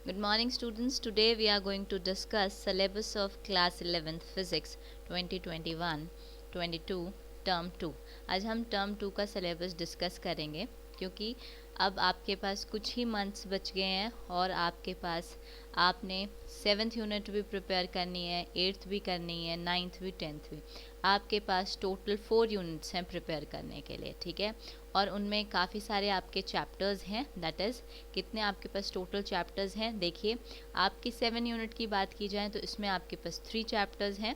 Good morning students. Today we are going to discuss syllabus of class 11th physics 2021-22 term 2. आज हम term 2 का syllabus discuss करेंगे क्योंकि अब आपके पास कुछ ही मंथ्स बच गए हैं और आपके पास आपने 7th यूनिट भी प्रिपेयर करनी है, 8th भी करनी है, 9th भी, 10th भी. आपके पास टोटल 4 यूनिट्स हैं प्रिपेयर करने के लिए, ठीक है. और उनमें काफ़ी सारे आपके चैप्टर्स हैं. दैट इज़ कितने आपके पास टोटल चैप्टर्स हैं. देखिए, आपकी 7 यूनिट की बात की जाए तो इसमें आपके पास 3 चैप्टर्स हैं.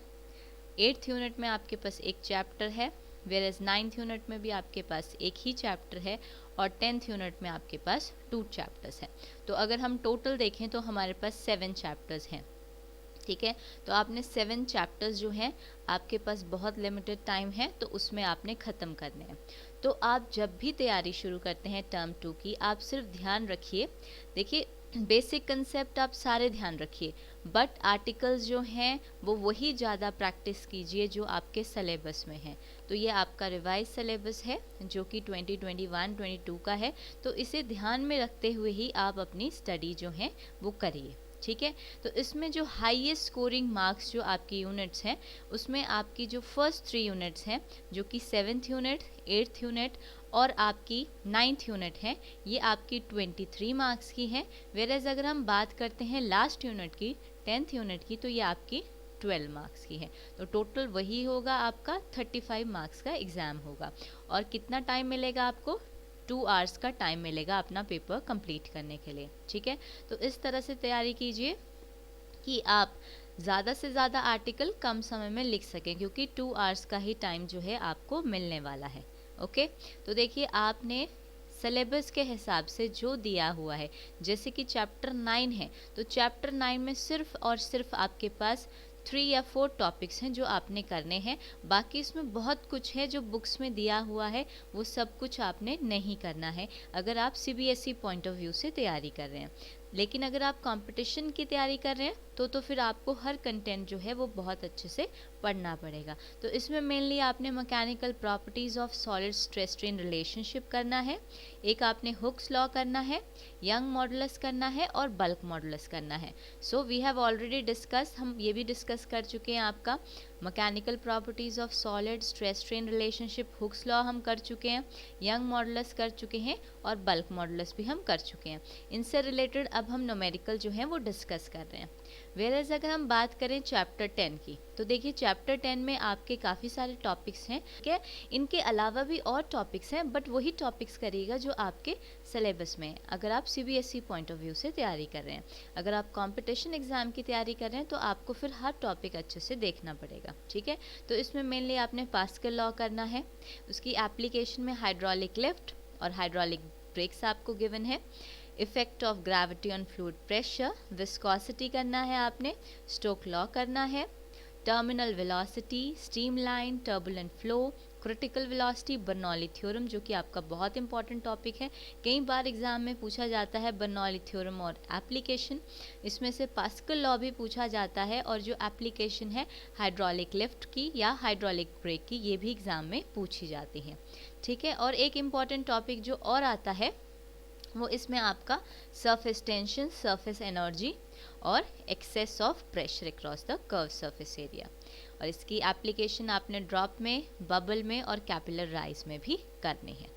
8th यूनिट में आपके पास एक चैप्टर है, वेयर एज 9th यूनिट में भी आपके पास एक ही चैप्टर है और 10th यूनिट में आपके पास 2 चैप्टर्स हैं. तो अगर हम टोटल देखें तो हमारे पास 7 चैप्टर्स हैं, ठीक है. तो आपने 7 चैप्टर्स जो हैं, आपके पास बहुत लिमिटेड टाइम है तो उसमें आपने ख़त्म करने हैं. तो आप जब भी तैयारी शुरू करते हैं टर्म 2 की, आप सिर्फ ध्यान रखिए, देखिए बेसिक कंसेप्ट आप सारे ध्यान रखिए, बट आर्टिकल्स जो हैं वो वही ज़्यादा प्रैक्टिस कीजिए जो आपके सिलेबस में है. तो ये आपका रिवाइज सिलेबस है जो कि 2021-22 का है, तो इसे ध्यान में रखते हुए ही आप अपनी स्टडी जो है वो करिए, ठीक है. तो इसमें जो हाईएस्ट स्कोरिंग मार्क्स जो आपकी यूनिट्स हैं, उसमें आपकी जो फर्स्ट 3 यूनिट्स हैं जो कि 7th यूनिट, 8th यूनिट और आपकी 9th यूनिट है, ये आपकी 23 मार्क्स की हैं. वेरेज अगर हम बात करते हैं लास्ट यूनिट की, 10th यूनिट की, तो ये आपकी 12 मार्क्स की है. तो टोटल वही होगा, आपका 35 मार्क्स का एग्ज़ाम होगा. और कितना टाइम मिलेगा आपको? 2 आवर्स का टाइम मिलेगा अपना पेपर कंप्लीट करने के लिए, ठीक है. तो इस तरह से तैयारी कीजिए कि आप ज़्यादा से ज़्यादा आर्टिकल कम समय में लिख सकें, क्योंकि 2 आवर्स का ही टाइम जो है आपको मिलने वाला है. ओके, तो देखिए आपने सिलेबस के हिसाब से जो दिया हुआ है, जैसे कि चैप्टर 9 है, तो चैप्टर 9 में सिर्फ और सिर्फ आपके पास 3 या 4 टॉपिक्स हैं जो आपने करने हैं. बाकी इसमें बहुत कुछ है जो बुक्स में दिया हुआ है, वो सब कुछ आपने नहीं करना है अगर आप सीबीएसई पॉइंट ऑफ व्यू से तैयारी कर रहे हैं. लेकिन अगर आप कंपटीशन की तैयारी कर रहे हैं तो फिर आपको हर कंटेंट जो है वो बहुत अच्छे से पढ़ना पड़ेगा. तो इसमें मेनली आपने mechanical properties of solid stress strain relationship करना है, एक आपने हुक्स लॉ करना है, यंग मॉडुलस करना है और बल्क मॉडुलस करना है. So we have already discuss, हम ये भी डिस्कस कर चुके हैं. आपका mechanical properties of solid stress strain relationship, Hooke's law हम कर चुके हैं, यंग मॉडुलस कर चुके हैं और बल्क मॉडुलस भी हम कर चुके हैं. इनसे रिलेटेड अब हम न्यूमेरिकल जो है वो डिस्कस कर रहे हैं. वेरएज अगर हम बात करें चैप्टर 10 की, तो देखिए चैप्टर 10 में आपके काफ़ी सारे टॉपिक्स हैं, ठीक है. इनके अलावा भी और टॉपिक्स हैं, बट वही टॉपिक्स करिएगा जो आपके सिलेबस में है. अगर आप सीबीएसई पॉइंट ऑफ व्यू से तैयारी कर रहे हैं, अगर आप कंपटीशन एग्जाम की तैयारी कर रहे हैं, तो आपको फिर हर टॉपिक अच्छे से देखना पड़ेगा, ठीक है. तो इसमें मेनली आपने पास्कल लॉ करना है, उसकी एप्लीकेशन में हाइड्रोलिक लिफ्ट और हाइड्रोलिक ब्रेक्स आपको गिवन है, effect of gravity on fluid pressure, viscosity करना है आपने, स्टोक लॉ करना है, terminal velocity, stream line, turbulent flow, critical velocity, Bernoulli theorem जो कि आपका बहुत इंपॉर्टेंट टॉपिक है. कई बार एग्जाम में पूछा जाता है बर्नौली थ्योरम और एप्लीकेशन, इसमें से पास्कल लॉ भी पूछा जाता है और जो एप्लीकेशन है हाइड्रोलिक लिफ्ट की या हाइड्रोलिक ब्रेक की, ये भी एग्जाम में पूछी जाती है, ठीक है. और एक इम्पॉर्टेंट टॉपिक जो और आता है वो इसमें आपका सरफेस टेंशन, सरफेस एनर्जी और excess of pressure across the curve surface area. और इसकी एप्लीकेशन आपने ड्रॉप में, बबल में और कैपिलर राइज में भी करनी है,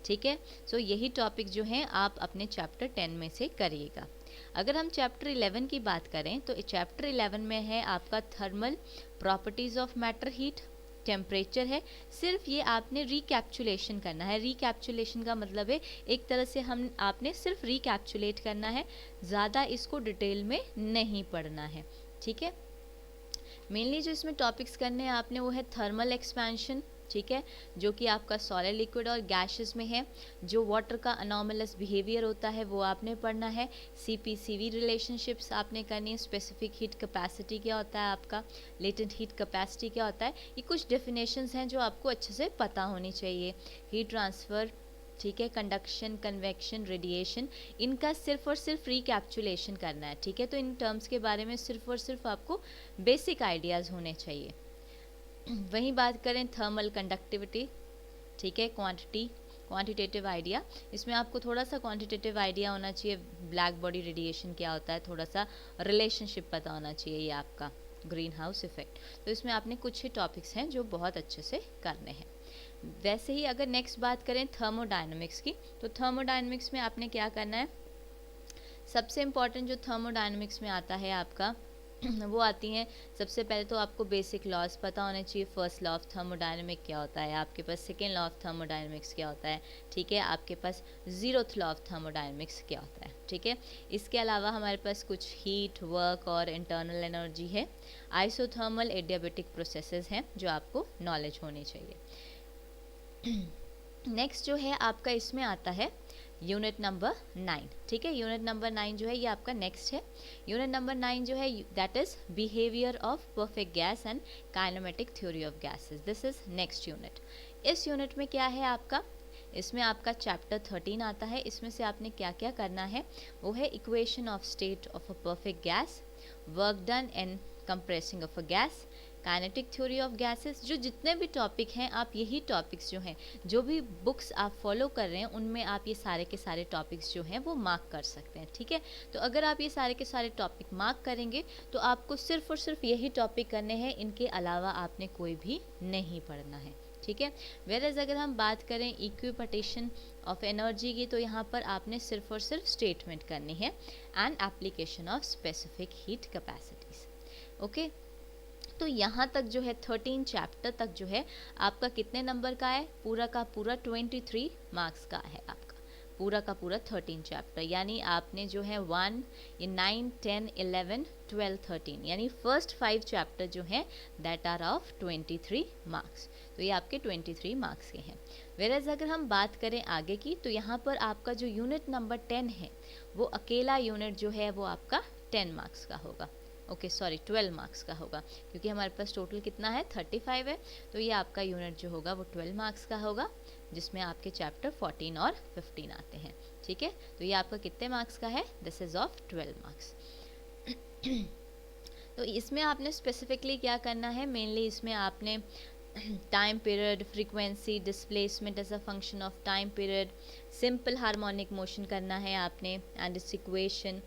ठीक है. सो यही टॉपिक जो हैं आप अपने चैप्टर 10 में से करिएगा. अगर हम चैप्टर 11 की बात करें तो चैप्टर 11 में है आपका thermal properties of matter heat, temperature है. सिर्फ ये आपने रिकैप्चुलेशन करना है. रिकैप्चुलेशन का मतलब है एक तरह से हम आपने सिर्फ रिकैप्चुलेट करना है, ज़्यादा इसको डिटेल में नहीं पढ़ना है, ठीक है. मेनली जो इसमें टॉपिक्स करने हैं आपने वो है थर्मल एक्सपेंशन, ठीक है, जो कि आपका सॉलिड, लिक्विड और गैसेस में है. जो वाटर का अनोमलस बिहेवियर होता है वो आपने पढ़ना है. सीपी-सीवी रिलेशनशिप्स आपने करनी है. स्पेसिफिक हीट कैपेसिटी क्या होता है आपका, लेटेंट हीट कैपेसिटी क्या होता है, ये कुछ डेफिनेशंस हैं जो आपको अच्छे से पता होनी चाहिए. हीट ट्रांसफ़र, ठीक है, कंडक्शन, कन्वेक्शन, रेडिएशन, इनका सिर्फ और सिर्फ रिकैप्चुलेशन करना है, ठीक है. तो इन टर्म्स के बारे में सिर्फ और सिर्फ आपको बेसिक आइडियाज़ होने चाहिए. वहीं बात करें थर्मल कंडक्टिविटी, ठीक है, क्वांटिटी, क्वांटिटेटिव आइडिया, इसमें आपको थोड़ा सा क्वांटिटेटिव आइडिया होना चाहिए, ब्लैक बॉडी रेडिएशन क्या होता है, थोड़ा सा रिलेशनशिप पता होना चाहिए ये आपका ग्रीन हाउस इफेक्ट। तो इसमें आपने कुछ ही टॉपिक्स हैं जो बहुत अच्छे से करने हैं। वैसे ही अगर नेक्स्ट बात करें थर्मोडायनेमिक्स की, तो थर्मोडायनेमिक्स में आपने क्या करना है, सबसे इम्पॉर्टेंट जो थर्मोडायनेमिक्स में आता है आपका वो आती हैं, सबसे पहले तो आपको बेसिक लॉज पता होने चाहिए। फर्स्ट लॉ ऑफ थर्मोडायनेमिक क्या होता है आपके पास, सेकेंड लॉ ऑफ थर्मोडायनेमिक्स क्या होता है, ठीक है, आपके पास जीरोथ लॉ ऑफ थर्मोडायनेमिक्स क्या होता है, ठीक है। इसके अलावा हमारे पास कुछ हीट, वर्क और इंटरनल एनर्जी है, आइसोथर्मल एडियाबेटिक प्रोसेसेस हैं जो आपको नॉलेज होनी चाहिए। नेक्स्ट जो है आपका इसमें आता है यूनिट नंबर 9, ठीक है। यूनिट नंबर 9 जो है ये आपका नेक्स्ट है। यूनिट नंबर 9 जो है that is behaviour of perfect gas and kinematic theory of gases, this is next unit. इस यूनिट में क्या है आपका, इसमें आपका चैप्टर 13 आता है। इसमें से आपने क्या क्या करना है वो है equation of state of a perfect gas, work done in compressing of a gas, kinetic theory of gases. जो जितने भी टॉपिक हैं आप यही टॉपिक्स जो हैं, जो भी बुक्स आप फॉलो कर रहे हैं उनमें आप ये सारे के सारे टॉपिक्स जो हैं वो मार्क कर सकते हैं, ठीक है। तो अगर आप ये सारे के सारे टॉपिक मार्क करेंगे तो आपको सिर्फ और सिर्फ यही टॉपिक करने हैं, इनके अलावा आपने कोई भी नहीं पढ़ना है, ठीक है। वेयरएज अगर हम बात करें इक्विपार्टीशन ऑफ एनर्जी की, तो यहाँ पर आपने सिर्फ और सिर्फ स्टेटमेंट करनी है and application of specific heat capacities, okay. तो यहाँ तक जो है 13 चैप्टर तक जो है आपका कितने नंबर का है, पूरा का पूरा 23 मार्क्स का है आपका, पूरा का पूरा 13 चैप्टर। यानी आपने जो है 1 ये 9 10 11 12 13 यानी फर्स्ट 5 चैप्टर जो हैं दैट आर ऑफ 23 मार्क्स, तो ये आपके 23 मार्क्स के हैं। वेरएज अगर हम बात करें आगे की, तो यहाँ पर आपका जो यूनिट नंबर 10 है वो अकेला यूनिट जो है वो आपका 10 मार्क्स का होगा, ओके सॉरी 12 मार्क्स का होगा, क्योंकि हमारे पास टोटल कितना है 35 है, तो ये आपका यूनिट जो होगा वो 12 मार्क्स का होगा, जिसमें आपके चैप्टर 14 और 15 आते हैं, ठीक है। तो ये आपका कितने मार्क्स का है, दिस इज ऑफ 12 मार्क्स। तो इसमें आपने स्पेसिफिकली क्या करना है, मेनली इसमें आपने time period, frequency, displacement as a function of time period, simple harmonic motion करना है आपने and its equation,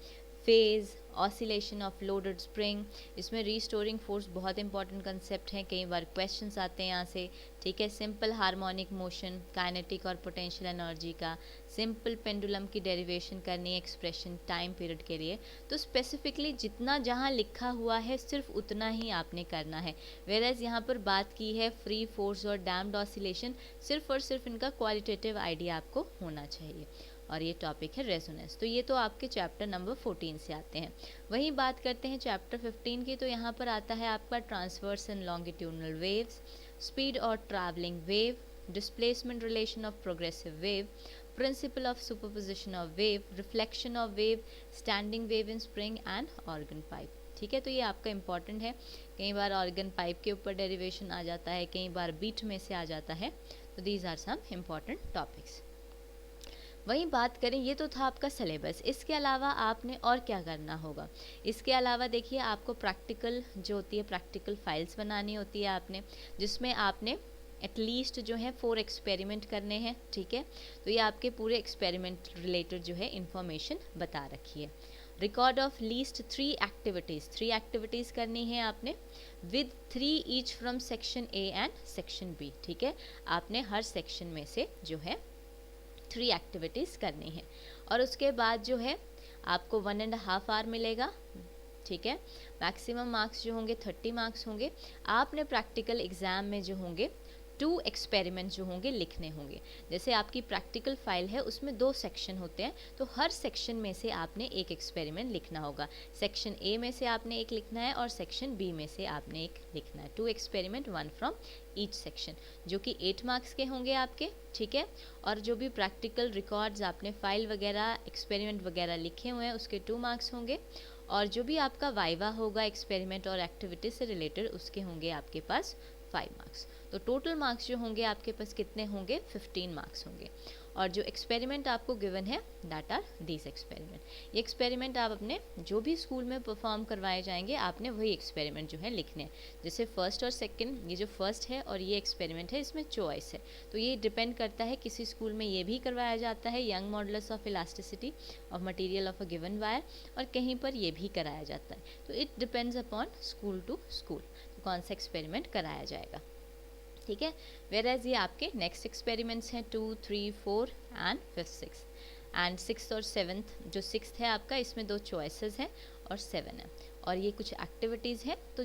phase, oscillation of loaded spring. इसमें रीस्टोरिंग फोर्स बहुत इंपॉर्टेंट कंसेप्ट है, कई बार क्वेश्चंस आते हैं यहाँ से, ठीक है। सिंपल हार्मोनिक मोशन, काइनेटिक और पोटेंशियल एनर्जी का, सिंपल पेंडुलम की डेरिवेशन करनी है एक्सप्रेशन टाइम पीरियड के लिए। तो स्पेसिफिकली जितना जहाँ लिखा हुआ है सिर्फ उतना ही आपने करना है। वेयरएज यहाँ पर बात की है फ्री फोर्स और डैम्ड ऑसिलेशन, सिर्फ और सिर्फ इनका क्वालिटेटिव आइडिया आपको होना चाहिए। और ये टॉपिक है रेजोनेंस, तो ये तो आपके चैप्टर नंबर 14 से आते हैं। वहीं बात करते हैं चैप्टर 15 की, तो यहाँ पर आता है आपका transverse and longitudinal waves, speed और travelling wave, displacement relation of progressive wave, principle of superposition of wave, reflection of wave, standing wave in spring and organ pipe, ठीक है। तो ये आपका इंपॉर्टेंट है, कई बार ऑर्गन पाइप के ऊपर डेरिवेशन आ जाता है, कई बार बीट में से आ जाता है, तो these are some important topics. वहीं बात करें, ये तो था आपका सिलेबस, इसके अलावा आपने और क्या करना होगा। इसके अलावा देखिए आपको प्रैक्टिकल जो होती है, प्रैक्टिकल फाइल्स बनानी होती है आपने, जिसमें आपने एटलीस्ट जो है 4 एक्सपेरिमेंट करने हैं, ठीक है। तो ये आपके पूरे एक्सपेरिमेंट रिलेटेड जो है इंफॉर्मेशन बता रखी है। रिकॉर्ड ऑफ लीस्ट 3 एक्टिविटीज़ करनी है आपने with 3 each from section A and section B, ठीक है। आपने हर सेक्शन में से जो है 3 एक्टिविटीज़ करनी है, और उसके बाद जो है आपको 1.5 आवर मिलेगा, ठीक है। मैक्सिमम मार्क्स जो होंगे 30 मार्क्स होंगे। आपने प्रैक्टिकल एग्ज़ाम में जो होंगे 2 एक्सपेरिमेंट जो होंगे लिखने होंगे। जैसे आपकी प्रैक्टिकल फाइल है उसमें 2 सेक्शन होते हैं, तो हर सेक्शन में से आपने एक एक्सपेरिमेंट लिखना होगा। सेक्शन ए में से आपने एक लिखना है और सेक्शन बी में से आपने एक लिखना है। 2 एक्सपेरिमेंट 1 फ्रॉम ईच सेक्शन, जो कि 8 मार्क्स के होंगे आपके, ठीक है। और जो भी प्रैक्टिकल रिकॉर्ड्स आपने फाइल वगैरह एक्सपेरिमेंट वगैरह लिखे हुए हैं उसके 2 मार्क्स होंगे, और जो भी आपका वाइवा होगा एक्सपेरिमेंट और एक्टिविटी से रिलेटेड उसके होंगे आपके पास 5 मार्क्स। तो टोटल मार्क्स जो होंगे आपके पास कितने होंगे, 15 मार्क्स होंगे। और जो एक्सपेरिमेंट आपको गिवन है दैट आर दीज एक्सपेरिमेंट। ये एक्सपेरिमेंट आप अपने जो भी स्कूल में परफॉर्म करवाए जाएंगे आपने वही एक्सपेरिमेंट जो है लिखने हैं। जैसे फर्स्ट और सेकंड, ये जो फर्स्ट है और ये एक्सपेरिमेंट है इसमें चॉइस है, तो ये डिपेंड करता है किसी स्कूल में ये भी करवाया जाता है Young modulus of elasticity of material of a given wire, और कहीं पर ये भी कराया जाता है। तो it depends upon school to school कौन सा एक्सपेरिमेंट कराया जाएगा, ठीक है। वेयर एज ये आपके नेक्स्ट एक्सपेरिमेंट्स हैं 2, 3, 4 एंड 5, 6 एंड 6 और 7th, जो 6th है आपका इसमें 2 चॉइसेस हैं और 7 है, और ये कुछ एक्टिविटीज़ हैं। तो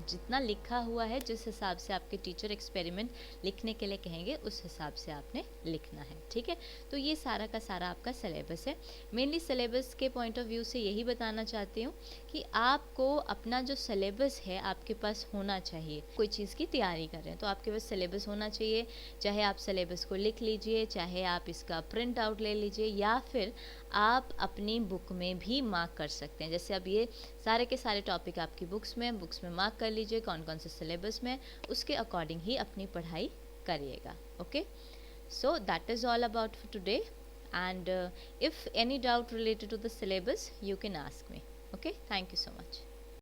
जितना लिखा हुआ है, जिस हिसाब से आपके टीचर एक्सपेरिमेंट लिखने के लिए कहेंगे उस हिसाब से आपने लिखना है, ठीक है। तो ये सारा का सारा आपका सिलेबस है। मेनली सिलेबस के पॉइंट ऑफ व्यू से यही बताना चाहती हूँ कि आपको अपना जो सिलेबस है आपके पास होना चाहिए। कोई चीज़ की तैयारी कर रहे हैं तो आपके पास सिलेबस होना चाहिए, चाहे आप सिलेबस को लिख लीजिए, चाहे आप इसका प्रिंट आउट ले लीजिए, या फिर आप अपनी बुक में भी मार्क कर सकते हैं। जैसे अब ये सारे के सारे टॉपिक आपकी बुक्स में मार्क कर लीजिए कौन कौन से सिलेबस में, उसके अकॉर्डिंग ही अपनी पढ़ाई करिएगा। Okay, so that is all about for today, and if any doubt related to the syllabus you can ask me. Okay, thank you so much.